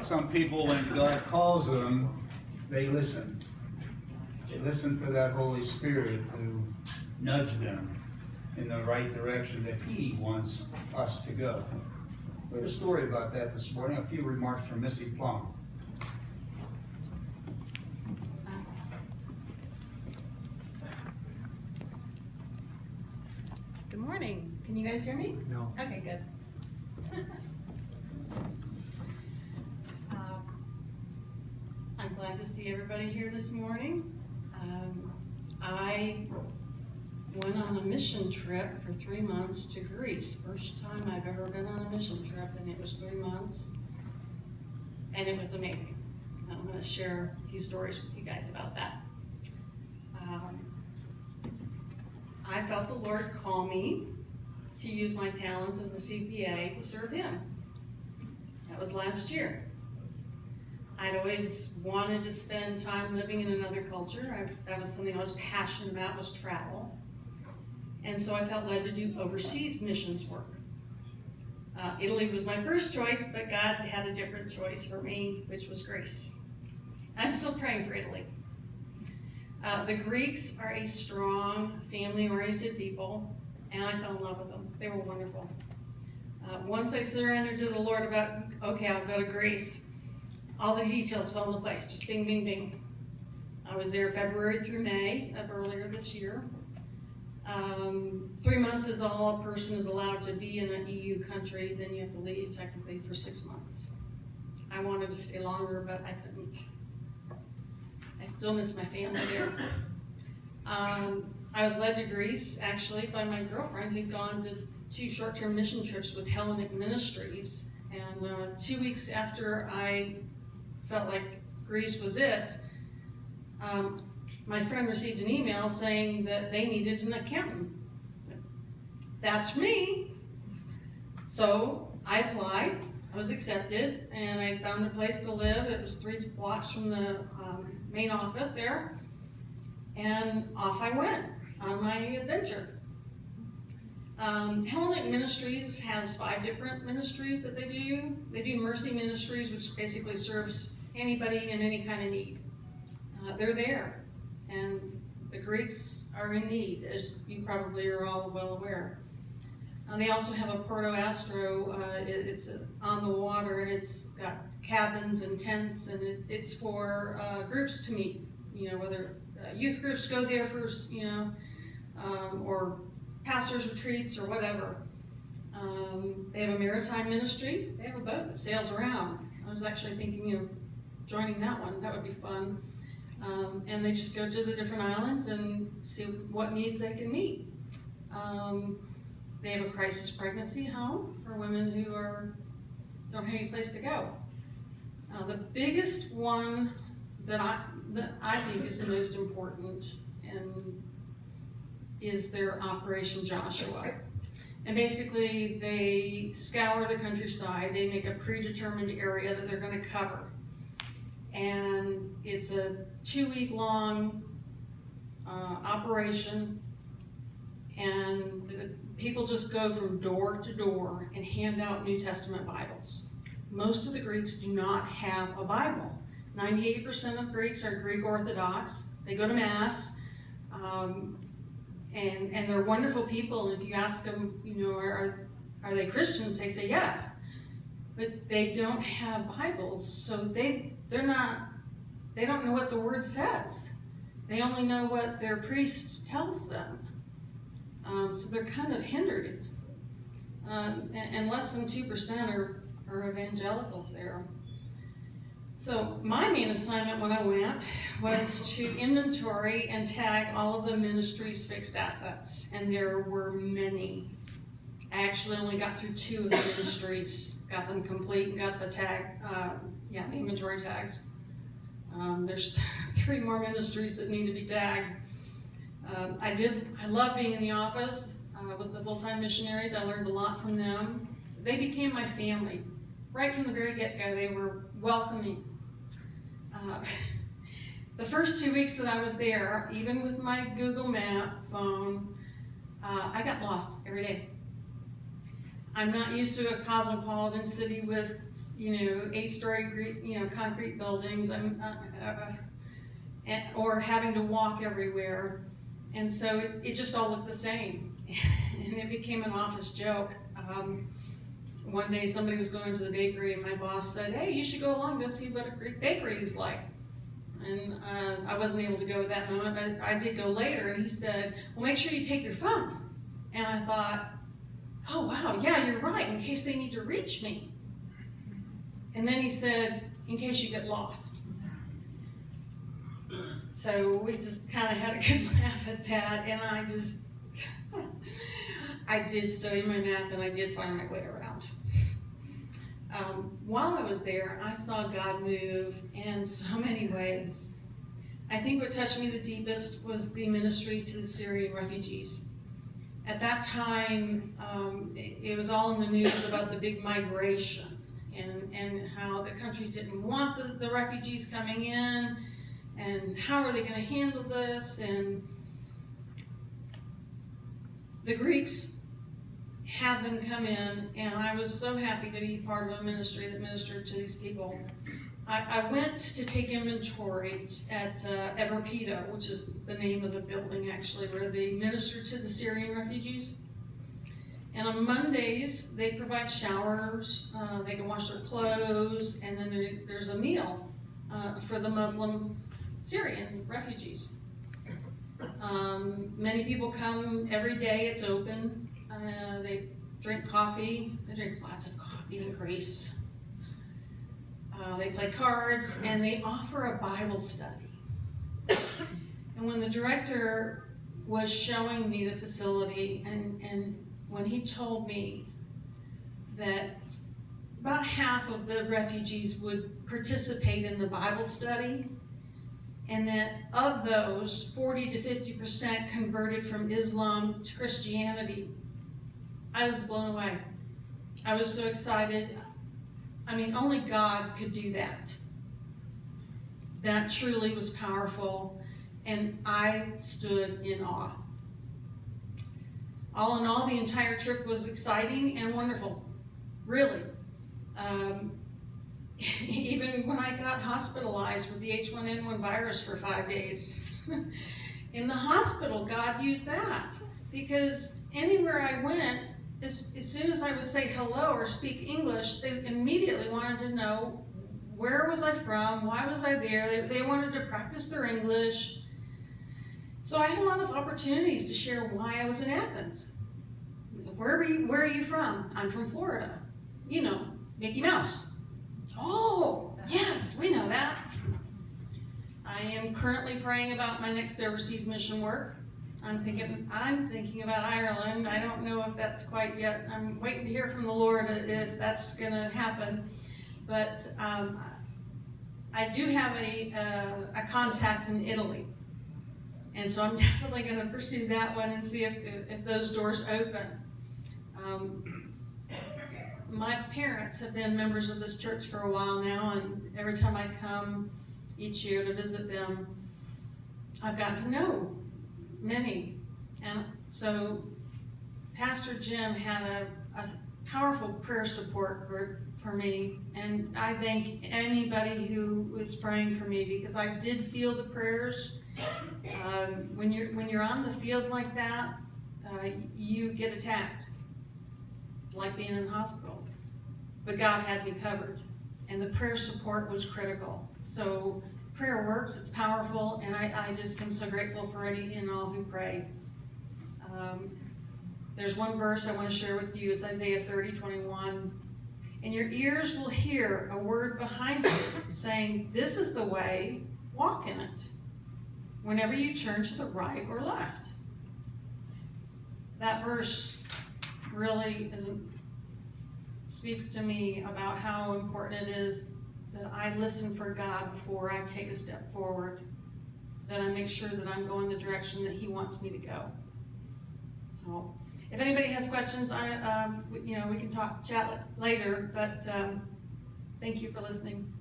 some people, when God calls them, they listen. They listen for that Holy Spirit to nudge them in the right direction that He wants us to go. We have a story about that this morning, a few remarks from Missy Plum. Good morning. Can you guys hear me? No. Okay, good. I'm glad to see everybody here this morning. I went on a mission trip for 3 months to Greece. First time I've ever been on a mission trip, and it was 3 months. And it was amazing. I'm going to share a few stories with you guys about that. I felt the Lord call me to use my talents as a CPA to serve Him. That was last year. I'd always wanted to spend time living in another culture. That was something I was passionate about, was travel. And so I felt led to do overseas missions work. Italy was my first choice, but God had a different choice for me, which was Greece. I'm still praying for Italy. The Greeks are a strong, family-oriented people, and I fell in love with them. They were wonderful. Once I surrendered to the Lord about, okay, I'll go to Greece, all the details fell into place, just bing, bing, bing. I was there February through May of earlier this year. 3 months is all a person is allowed to be in an EU country, then you have to leave technically for 6 months. I wanted to stay longer, but I couldn't. I still miss my family there. I was led to Greece, actually, by my girlfriend who'd gone to 2 short-term mission trips with Hellenic Ministries. And 2 weeks after I felt like Greece was it, my friend received an email saying that they needed an accountant. I said, that's me. So I applied, I was accepted, and I found a place to live. It was 3 blocks from the main office there, and off I went on my adventure. Hellenic Ministries has 5 different ministries that they do. They do Mercy Ministries, which basically serves anybody in any kind of need. They're there, and the Greeks are in need, as you probably are all well aware. They also have a Porto Astro. It's on the water, and it's got cabins and tents, and it's for groups to meet. You know, whether youth groups go there for, or pastors' retreats or whatever. They have a maritime ministry. They have a boat that sails around. I was actually thinking of joining that one. That would be fun. And they just go to the different islands and see what needs they can meet. They have a crisis pregnancy home for women who don't have any place to go. The biggest one that I think is the most important is their Operation Joshua. And basically they scour the countryside. They make a predetermined area that they're going to cover. And it's a 2-week-long operation, and the people just go from door to door and hand out New Testament Bibles. Most of the Greeks do not have a Bible. 98% of Greeks are Greek Orthodox. They go to Mass, and they're wonderful people. If you ask them, are they Christians? They say yes. But they don't have Bibles, so they don't know what the Word says. They only know what their priest tells them. So they're kind of hindered. And less than 2% are evangelicals there. So my main assignment when I went was to inventory and tag all of the ministry's fixed assets. And there were many. I actually only got through 2 of the ministries, got them complete, and got the tag, the inventory tags. There's 3 more ministries that need to be tagged. I love being in the office with the full-time missionaries. I learned a lot from them. They became my family. Right from the very get-go, they were welcoming. The first 2 weeks that I was there, even with my Google Map phone, I got lost every day. I'm not used to a cosmopolitan city with, 8-story, concrete buildings. Or having to walk everywhere. And so it just all looked the same. And it became an office joke. One day somebody was going to the bakery and my boss said, "Hey, you should go along, go see what a Greek bakery is like." And I wasn't able to go at that moment, but I did go later, and he said, "Well, make sure you take your phone." And I thought, "Oh, wow, yeah, you're right, in case they need to reach me." And then he said, "In case you get lost." So we just kind of had a good laugh at that, and I did study my math, and I did find my way around. While I was there, I saw God move in so many ways. I think what touched me the deepest was the ministry to the Syrian refugees. At that time, it was all in the news about the big migration and how the countries didn't want the refugees coming in, and how are they going to handle this? And the Greeks had them come in, and I was so happy to be part of a ministry that ministered to these people. I went to take inventory at Everpida, which is the name of the building actually, where they minister to the Syrian refugees. And on Mondays, they provide showers, they can wash their clothes, and then there's a meal for the Muslim Syrian refugees. Many people come every day, it's open. They drink coffee, they drink lots of coffee in Greece. They play cards, and they offer a Bible study. And when the director was showing me the facility, and when he told me that about half of the refugees would participate in the Bible study, and that of those, 40 to 50% converted from Islam to Christianity, I was blown away. I was so excited. I mean, only God could do that. That truly was powerful, and I stood in awe. All in all, the entire trip was exciting and wonderful, really. Even when I got hospitalized with the H1N1 virus for 5 days, in the hospital, God used that, because anywhere I went, as soon as I would say hello or speak English, they immediately wanted to know where was I from, why was I there. They wanted to practice their English. So I had a lot of opportunities to share why I was in Athens. Where are you from? I'm from Florida. You know, Mickey Mouse. Oh, yes, we know that. I am currently praying about my next overseas mission work. I'm thinking about Ireland. I don't know if that's quite yet. I'm waiting to hear from the Lord if that's going to happen. But I do have a contact in Italy. And so I'm definitely going to pursue that one and see if those doors open. My parents have been members of this church for a while now, and every time I come each year to visit them, I've gotten to know many. And so Pastor Jim had a powerful prayer support group for me, and I thank anybody who was praying for me, because I did feel the prayers. When you're on the field like that, you get attacked, like being in the hospital. But God had me covered, and the prayer support was critical. So prayer works, it's powerful, and I just am so grateful for any and all who pray. There's one verse I want to share with you. It's Isaiah 30:21. And your ears will hear a word behind you saying, "This is the way, walk in it," whenever you turn to the right or left. That verse really speaks to me about how important it is that I listen for God before I take a step forward, that I make sure that I'm going the direction that He wants me to go. So, if anybody has questions, we can chat later. But thank you for listening.